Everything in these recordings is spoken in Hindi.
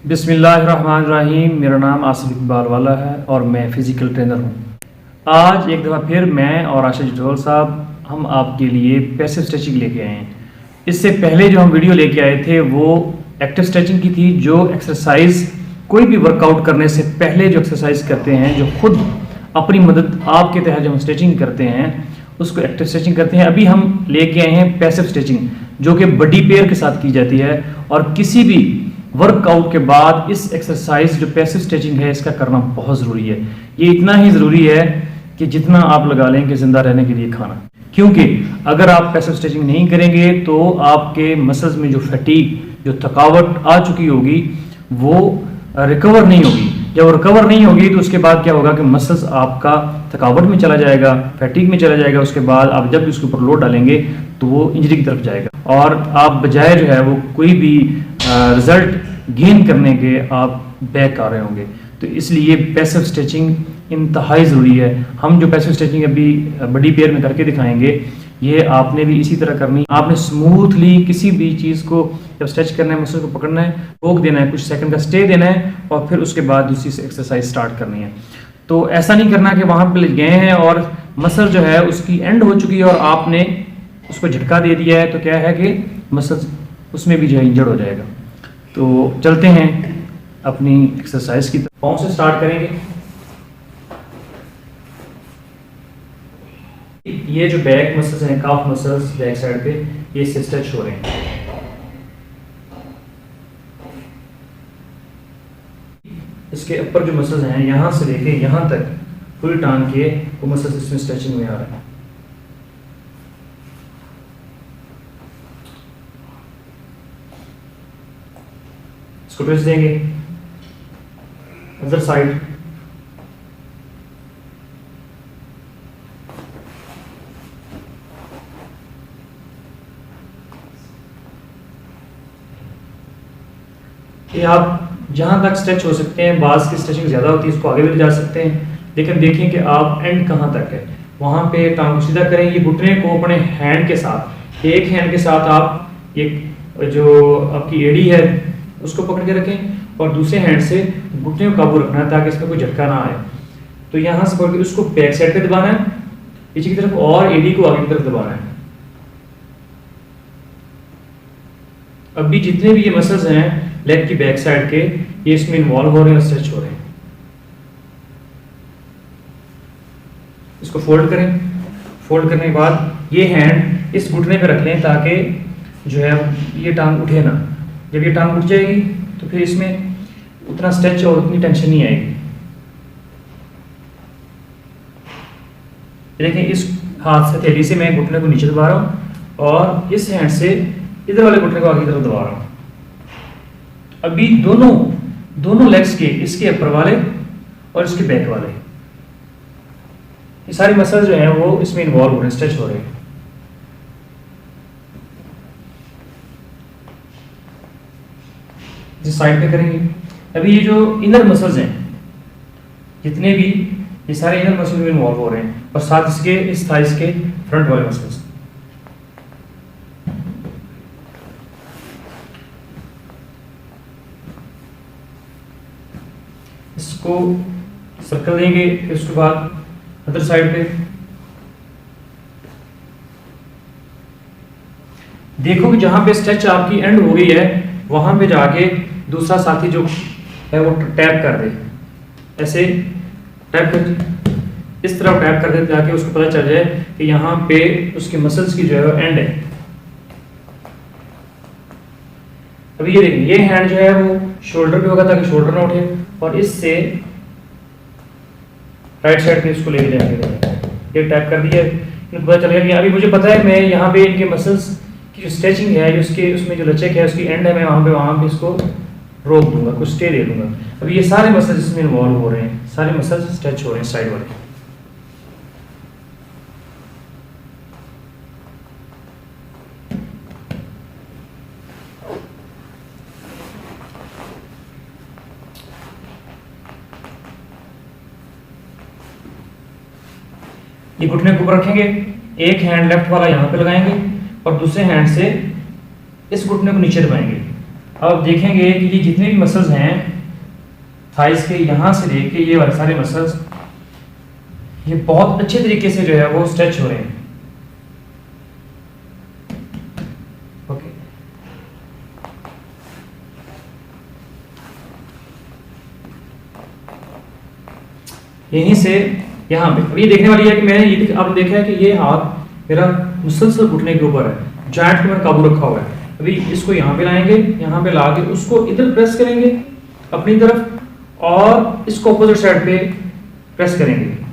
बिस्मिल्लाहिर्रहमानिर्रहीम। मेरा नाम आसिफ इकबाल वाला है और मैं फ़िज़िकल ट्रेनर हूँ। आज एक दफ़ा फिर मैं और आशा जटोल साहब हम आपके लिए पैसिव स्ट्रेचिंग लेके आए हैं। इससे पहले जो हम वीडियो लेके आए थे वो एक्टिव स्ट्रेचिंग की थी, जो एक्सरसाइज कोई भी वर्कआउट करने से पहले जो एक्सरसाइज करते हैं, जो खुद अपनी मदद आपके तहत जो हम स्ट्रेचिंग करते हैं उसको एक्टिव स्ट्रेचिंग करते हैं। अभी हम लेके आए हैं पैसिव स्ट्रेचिंग, जो कि बडी पेयर के साथ की जाती है। और किसी भी वर्कआउट के बाद इस एक्सरसाइज जो पैसिव स्ट्रेचिंग है इसका करना बहुत ज़रूरी है। ये इतना ही ज़रूरी है कि जितना आप लगा लेंगे ज़िंदा रहने के लिए खाना, क्योंकि अगर आप पैसिव स्ट्रेचिंग नहीं करेंगे तो आपके मसल्स में जो फटीग, जो थकावट आ चुकी होगी वो रिकवर नहीं होगी। जब रिकवर नहीं होगी तो उसके बाद क्या होगा कि मसल्स आपका थकावट में चला जाएगा, फैटिग में चला जाएगा। उसके बाद आप जब उसके ऊपर लोड डालेंगे तो वो इंजरी की तरफ जाएगा और आप बजाय जो है वो कोई भी रिजल्ट गेन करने के आप बैक आ रहे होंगे। तो इसलिए पैसिव स्ट्रेचिंग इंतहाई ज़रूरी है। हम जो पैसिव स्ट्रेचिंग अभी बड़ी पेयर में करके दिखाएंगे ये आपने भी इसी तरह करनी। आपने स्मूथली किसी भी चीज़ को जब स्ट्रेच करना है, मसल को पकड़ना है, रोक देना है, कुछ सेकंड का स्टे देना है और फिर उसके बाद दूसरी से एक्सरसाइज स्टार्ट करनी है। तो ऐसा नहीं करना कि वहाँ पे गए हैं और मसल जो है उसकी एंड हो चुकी है और आपने उसको झटका दे दिया है, तो क्या है कि मसल उसमें भी जो है इंजर्ड हो जाएगा। तो चलते हैं अपनी एक्सरसाइज की तरफ। पाँव से स्टार्ट करेंगे। ये जो बैक मसल्स हैं, काफ मसल्स बैक साइड पे, ये इससे स्ट्रेच हो रहे हैं। इसके ऊपर जो मसल्स हैं यहाँ से लेके यहाँ तक फुल टांग के वो मसल्स इसमें स्ट्रेचिंग में आ रहे हैं। इसको ट्विस्ट देंगे अदर साइड। ये आप जहाँ तक स्ट्रेच हो सकते हैं, बाज की स्ट्रेचिंग ज़्यादा होती है, इसको आगे भी ले जा सकते हैं, लेकिन देखें कि आप एंड कहाँ तक है। वहाँ पे टांग सीधा करें। ये घुटने को अपने हैंड के साथ, एक हैंड के साथ आप ये जो आपकी एड़ी है उसको पकड़ के रखें और दूसरे हैंड से घुटने को काबू रखना है ताकि इसमें कोई झटका ना आए। तो यहाँ से पकड़ के उसको बैक साइड पे दबाना है पीछे की तरफ और एड़ी को आगे की तरफ दबाना है। अभी जितने भी ये मसल्स हैं लेग की बैक साइड के, ये इसमें इन्वॉल्व हो रहे हैं और स्ट्रेच हो रहे हैं। इसको फोल्ड करें। फोल्ड करने के बाद ये हैंड इस घुटने पे रख लें ताकि जो है ये टांग उठे ना। जब ये टांग उठ जाएगी तो फिर इसमें उतना स्ट्रेच और उतनी टेंशन नहीं आएगी। देखें, इस हाथ से हथेली से मैं घुटने को नीचे दबा रहा हूँ और इस हैंड से इधर वाले घुटने को आगे की तरफ दबा रहा हूँ। अभी दोनों लेग्स के, इसके अपर वाले और इसके बैक वाले, ये सारी मसल जो हैं वो इसमें इन्वॉल्व हो रहे हैं, स्ट्रेच हो रहे हैं। जिस साइड पे करेंगे। अभी ये जो इनर मसल्स हैं जितने भी, ये सारे इनर मसल्स में इन्वॉल्व हो रहे हैं और साथ इसके इस थाइस के फ्रंट वाले मसल्स। इसको सर्कल देंगे। फिर उसके बाद अदर साइड पे देखो कि जहां पे स्ट्रेच आपकी एंड हो गई है वहां पे जाके दूसरा साथी जो है वो टैप कर दे। ऐसे टैप कर, इस तरह टैप कर दे ताकि उसको पता चल जाए कि यहाँ पे उसके मसल्स की जो है एंड है। अभी ये देखिए, ये हैंड जो है वो शोल्डर पे होगा ताकि शोल्डर ना उठे और इससे राइट साइड पे इसको लेके जाएंगे। ये टैप कर दिया, इनको पता चल गया कि अभी मुझे पता है मैं यहाँ पे इनके मसल्स की जो स्ट्रेचिंग है, जो उसके उसमें जो लचक है, उसकी एंड है, मैं वहाँ पे इसको रोक दूंगा, कुछ स्टे दे दूंगा। अभी ये सारे मसल्स इसमें इन्वॉल्व हो रहे हैं, सारे मसल्स स्ट्रेच हो रहे हैं साइड वाले। ये घुटने के ऊपर रखेंगे, एक हैंड लेफ्ट वाला यहाँ पे लगाएंगे और दूसरे हैंड से इस घुटने को नीचे दबाएंगे अब देखेंगे कि ये जितने भी मसल्स हैं थाइस के, यहाँ से लेके ये वाले सारे मसल्स, ये बहुत अच्छे तरीके से जो है वो स्ट्रेच हो रहे हैं। ओके, यहीं से यहाँ पे अब ये देखने वाली है कि मैंने ये आपने देखा है कि ये हाथ मेरा मुसलसल घुटने के ऊपर है, जॉइंट को मैंने काबू रखा हुआ है। अभी इसको यहाँ पे लाएंगे, यहाँ पे ला के उसको इधर प्रेस करेंगे अपनी तरफ, और इसको अपोजिट साइड पे प्रेस करेंगे।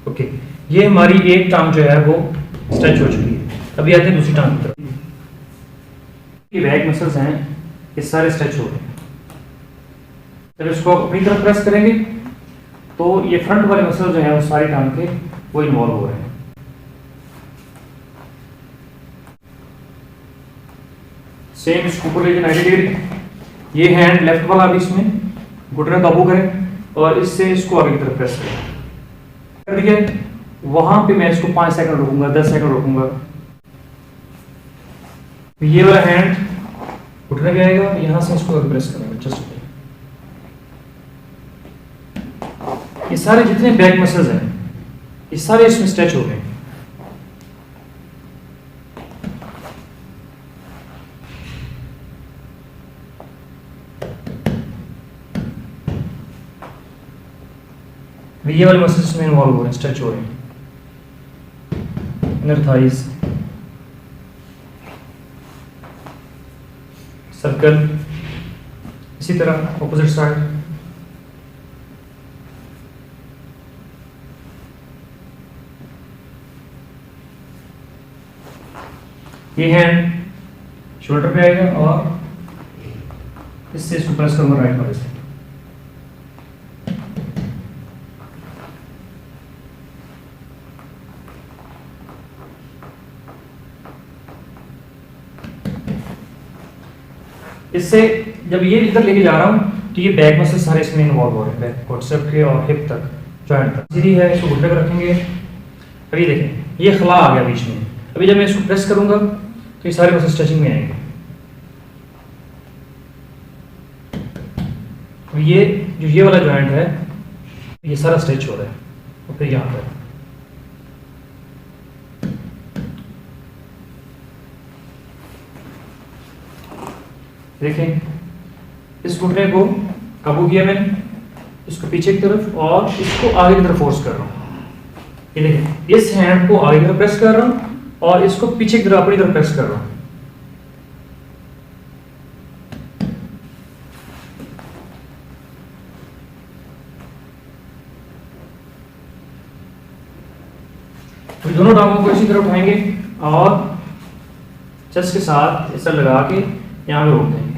ओके, ये हमारी एक टांग जो है वो स्ट्रेच हो चुकी है। अभी आते हैं दूसरी टांग की तरफ। ये बैक मसल्स हैं, ये सारे स्ट्रेच हो गए। जब इसको अपनी तरफ प्रेस करेंगे तो ये फ्रंट वाले मसल जो है वो सारी टांग के वो इन्वॉल्व हो रहे हैं। सेम इसको ऊपर लेके 90 डिग्री, ये हैंड लेफ्ट वाला भी इसमें घुटने काबू करें और इससे इसको आगे की तरफ प्रेस करें। ठीक है, वहां पे मैं इसको 5 सेकंड रोकूंगा, 10 सेकंड रोकूंगा। ये वाला हैंड घुटने पे आएगा, यहां से इसको प्रेस करेंगे जस्ट। ये सारे जितने बैक मसल्स हैं ये सारे इसमें स्ट्रेच हो गए। ये वाले मसल्स में इन्वॉल्व हो रहे हैं, स्ट्रेच हो रहे हैं। इनर थाइज, सर्कल, इसी तरह ऑपोजिट साइड। ये हैंड शोल्डर पे आएगा और इससे इसको प्रेस करूंगा राइट वाले से। इससे जब ये इधर लेके जा रहा हूँ तो ये बैक मसल सारे इसमें इन्वॉल्व हो रहे हैं, बैक क्वाड्रिसेप्स के और हिप तक, जॉइंट तक। सीधी है, इसको घुटने पर रखेंगे। अभी देखें ये खला आ गया बीच में। अभी जब मैं इसको प्रेस करूंगा तो ये सारे मसल स्ट्रेचिंग में आएंगे। ये जो ये वाला जॉइंट है ये सारा स्ट्रेच हो रहा है। और फिर यहाँ पर देखें, इस घुटने को काबू किया मैंने, इसको पीछे की तरफ और इसको आगे की तरफ फोर्स कर रहा हूँ। ये देखें, इस हैंड को आगे की तरफ प्रेस कर रहा हूँ और इसको पीछे की तरफ अपनी तरफ प्रेस कर रहा हूँ। तो दोनों टांगों को इसी तरफ उठाएंगे और चेस्ट के साथ इस तरह लगा के यहाँ पे रोक देंगे।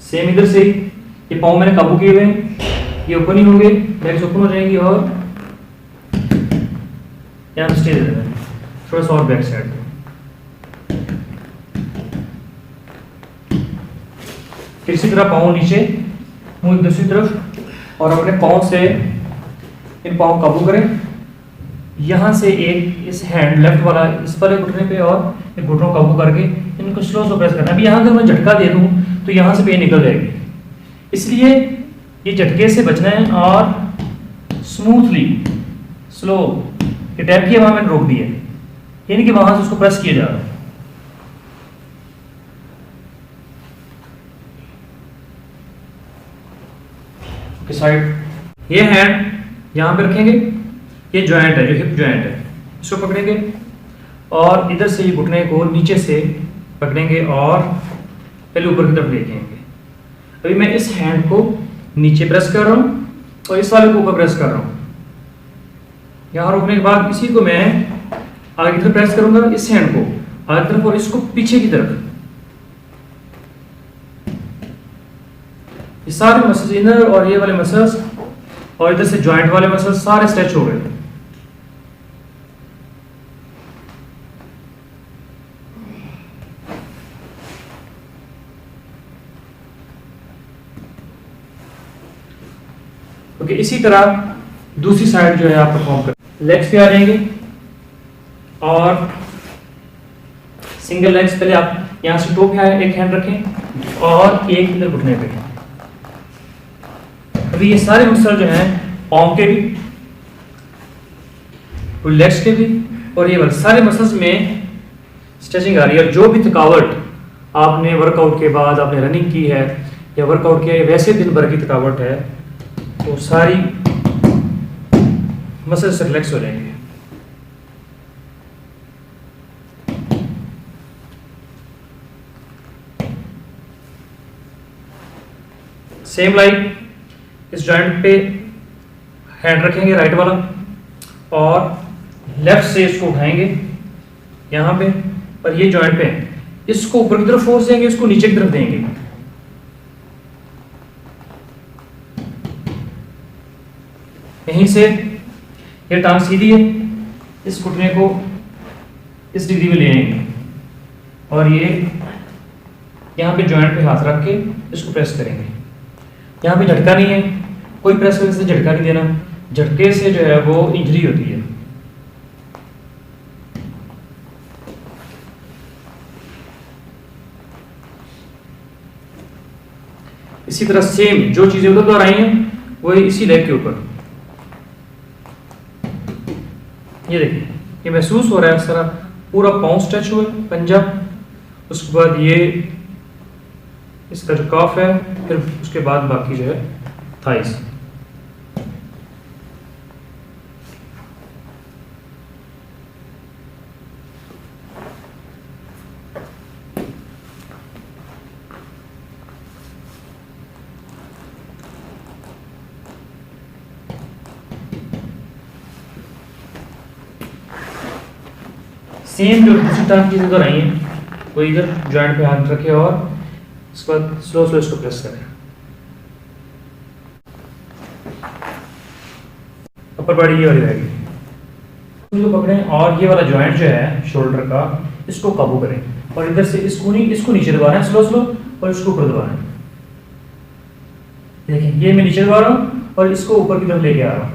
सेम इधर से ये पाँव मैंने काबू किए हुए हैं, ये ओपन ही होंगे, लेग्स ओपन हो जाएंगी और यहाँ पे स्टे दे देना, थोड़ा सा और बैक साइड। फिर इसी तरह पाँव नीचे, मुंह दूसरी तरफ, और अपने पाँव से इन पाँव काबू करें। यहाँ से एक इस हैंड लेफ्ट वाला इस पर घुटने पे और एक घुटनों काबू करके इनको स्लो स्लो प्रेस करना है। अभी यहाँ अगर मैं झटका दे दूँ तो यहाँ से पेन निकल जाएगी, इसलिए ये झटके से बचना है और स्मूथली स्लो। ये टैप किया वहाँ मैंने रोक दिया, यानी कि वहाँ से उसको प्रेस किया जा रहा है। Okay, side. ये हैंड यहाँ पे रखेंगे, ये जॉइंट है जो हिप जॉइंट है, इसको पकड़ेंगे और इधर से ये घुटने को नीचे से पकड़ेंगे और पहले ऊपर की तरफ लेके आएंगे। अभी मैं इस हैंड को नीचे प्रेस कर रहा हूँ और इस वाले को ऊपर प्रेस कर रहा हूँ। यहाँ रोकने के बाद इसी को मैं आगे की तरफ प्रेस करूंगा, इस हैंड को आगे तरफ और इसको पीछे की तरफ। ये सारे मसल्स, इनर और ये वाले मसल्स और इधर से जॉइंट वाले मसल्स सारे स्ट्रेच हो गए। ओके, इसी तरह दूसरी साइड जो है आप परफॉर्म कर। लेग्स पे आ जाएंगे और सिंगल लेग्स, पहले आप यहाँ से टो पे एक हैंड रखें और एक इधर घुटने पे। अभी ये सारे मसल जो हैं पाँव के भी, लेग्स के भी और ये सारे मसल्स में स्ट्रेचिंग आ रही है। और जो भी थकावट आपने वर्कआउट के बाद आपने रनिंग की है या वर्कआउट किया है, वैसे दिन भर की थकावट है, तो सारी मसल्स रिलैक्स हो जाएंगे। सेम लाइक इस जॉइंट पे हैंड रखेंगे राइट वाला और लेफ्ट से इसको उठाएंगे यहाँ पे, और ये जॉइंट पे इसको ऊपर की तरफ फोर्स देंगे, इसको नीचे की तरफ देंगे। यहीं से ये टांग सीधी है, इस घुटने को इस डिग्री में ले आएंगे और ये यहाँ पे जॉइंट पे हाथ रख के इसको प्रेस करेंगे। यहाँ पे झटका नहीं है, कोई प्रेस करने से झटका नहीं देना, झटके से जो है वो इंजरी होती है। इसी तरह सेम जो चीजें उधर दोहराई हैं वही इसी लेग के ऊपर। ये देखिए, ये महसूस हो रहा है सारा पूरा पाँव स्ट्रेच हुआ है, पंजा, उसके बाद ये इसका जो काफ है, फिर उसके बाद बाकी जो है थाइस। सेम जो दूसरी टांग की इधर आई है वो इधर जॉइंट पे हाथ रखे और उसके बाद स्लो स्लो इसको प्रेस करें। अपर बॉडी ये वाली रहेगी, इसको पकड़ें और ये वाला जॉइंट जो है शोल्डर का, इसको काबू करें और इधर से इसको नहीं, इसको नीचे दबा रहे हैं स्लो स्लो और इसको ऊपर दबा रहे हैं। देखिए, ये मैं नीचे दबा रहा हूँ और इसको ऊपर की तरफ लेके आ रहा हूँ।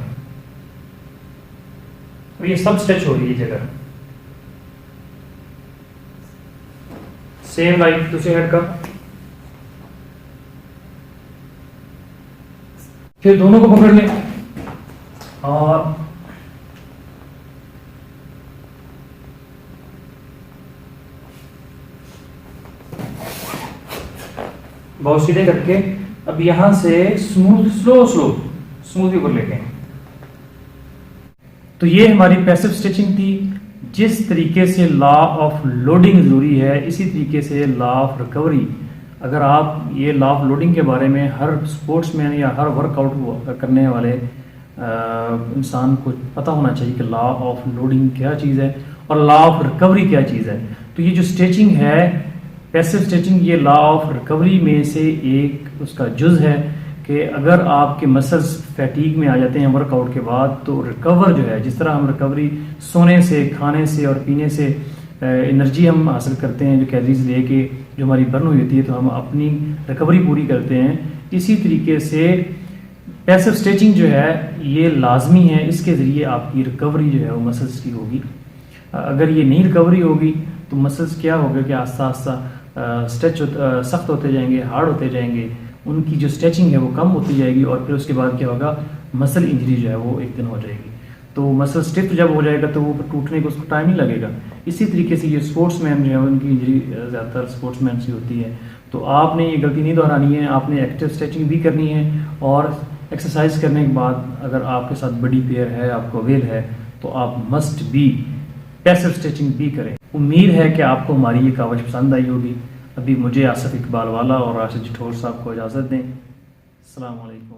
ये सब स्ट्रेच हो रही है जगह। सेम लाइक दूसरे हेड का, फिर दोनों को पकड़ लें और बहुत सीधे करके अब यहां से स्मूथ स्लो स्लो स्मूथ ऊपर लेके आए। तो ये हमारी पैसिव स्ट्रेचिंग थी। जिस तरीके से लॉ ऑफ लोडिंग ज़रूरी है, इसी तरीके से लॉ ऑफ रिकवरी, अगर आप ये लॉ ऑफ लोडिंग के बारे में हर स्पोर्ट्समैन या हर वर्कआउट करने वाले इंसान को पता होना चाहिए कि लॉ ऑफ लोडिंग क्या चीज़ है और लॉ ऑफ रिकवरी क्या चीज़ है। तो ये जो स्ट्रेचिंग है, पैसिव स्ट्रेचिंग, ये लॉ ऑफ रिकवरी में से एक उसका जुज़ है कि अगर आपके मसल्स फैटीग में आ जाते हैं वर्कआउट के बाद, तो रिकवर जो है, जिस तरह हम रिकवरी सोने से, खाने से और पीने से एनर्जी हम हासिल करते हैं, जो कैलोरीज लेके जो हमारी बर्न हुई होती है, तो हम अपनी रिकवरी पूरी करते हैं। इसी तरीके से पैसिव स्ट्रेचिंग जो है ये लाजमी है, इसके ज़रिए आपकी रिकवरी जो है वो मसल्स की होगी। अगर ये नहीं रिकवरी होगी तो मसल्स क्या होगा कि आस्ता आस्ता स्ट्रेच सख्त होते जाएंगे, हार्ड होते जाएंगे, उनकी जो स्ट्रेचिंग है वो कम होती जाएगी और फिर उसके बाद क्या होगा, मसल इंजरी जो है वो एक दिन हो जाएगी। तो मसल स्टिफ जब हो जाएगा तो वो टूटने को उसको टाइम नहीं लगेगा। इसी तरीके से ये स्पोर्ट्समैन जो है उनकी इंजरी ज़्यादातर स्पोर्ट्समैन से होती है। तो आपने ये गलती नहीं दोहरानी है, आपने एक्टिव स्ट्रेचिंग भी करनी है और एक्सरसाइज करने के बाद अगर आपके साथ बड़ी पेयर है, आपको वेल है, तो आप मस्ट बी पैसिव स्ट्रेचिंग भी करें। उम्मीद है कि आपको हमारी ये कवरेज पसंद आई होगी। अभी मुझे आसिफ इकबाल वाला और राशिद जिठौर साहब को इजाज़त दें। अस्सलाम वालेकुम।